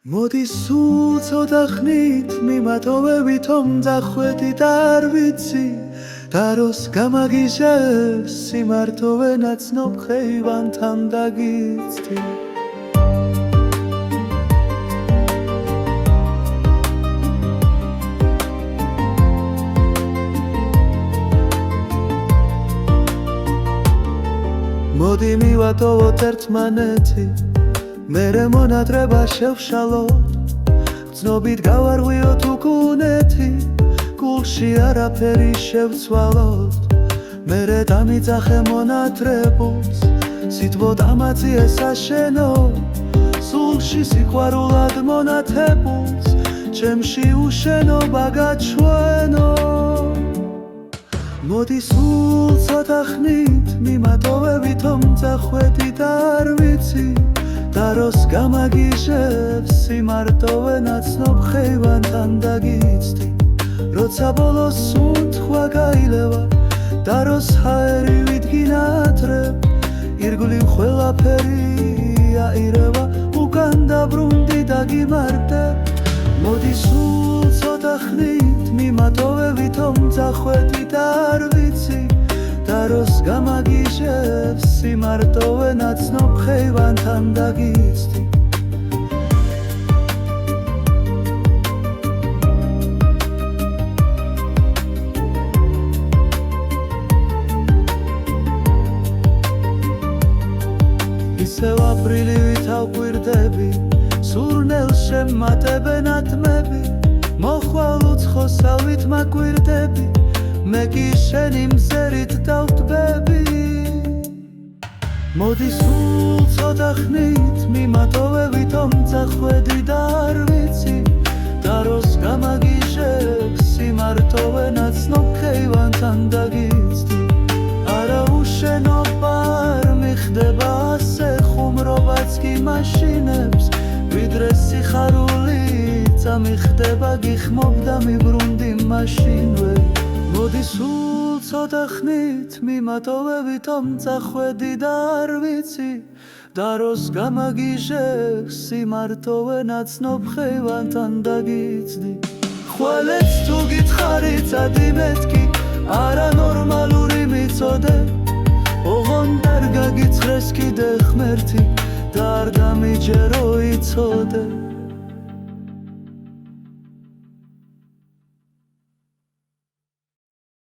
მოდი სულ ცოტა ხნით მიმატოვებით მომძახვედით არ ვიცი და როს გამაგიჟებს სიმართოვე ნაცნობ ხეივანთან დაგიცდი მოდი მივატოვოთ ერთმანეთი მერე მონატრება შევშალოთ გრძნობით გავარღვიოთ უკუნეთი გულში არაფერი შევცვალოთ მერე დამიძახე მონატრებულს სიტყვოდ ამაწიე საშენო სულში სიყვარულად მონათებულს ჩემში უშენობა გაჩვენო მოდი სულ ცოტა ხნით მიმატოვებით მომძახვედით არ ვიცი და როს გამაგიჟებს სიმარტოვე ნაცნობ ხეივანთან დაგიცდი როცა ბოლოს უთქვა გაილევა და როს ჰაერივით გინათრებ ირგვლივ ყველაფერი აირევა უკან დაბრუნდი და გიმარტებ მოდი სულ ცოტა ხნით მიმატოვებით მომძახვედით არ ვიცი და როს გამაგიჟებს სიმარტოვე ნაცნობ ხეივანთან დაგიცდი ისევ აპრილივით ავკვირდები სურნელს შემატებენ ათმები მოხვალ უცხოსალვით მაკვირდები მე კი შენი მზერით დავტბები მოდი სულ ცოტა ხნით მიმატოვებით მომძახვედით არ ვიცი და როს გამაგიჟებს სიმარტოვე ნაცნობ ხეივანთან დაგიცდი არა უშენობა არ მიხდება ასე ხუმრობაც კი მაშინებს ვიდრე სიხარული წამიხდება გიხმობ და მიბრუნდი მაშინვე მოდი სულ ცოტა ხნით მიმატოვებით მომძახვედით არ ვიცი და როს გამაგიჟებს სიმარტოვე ნაცნობ ხეივანთან დაგიცდი ხვალეც თუ გითხარი წადი მეთქი არანორმალური მიწოდე ოღონდ არ გაგიცხრეს კიდე ღმერთი და არ დამიჯერო იცოდე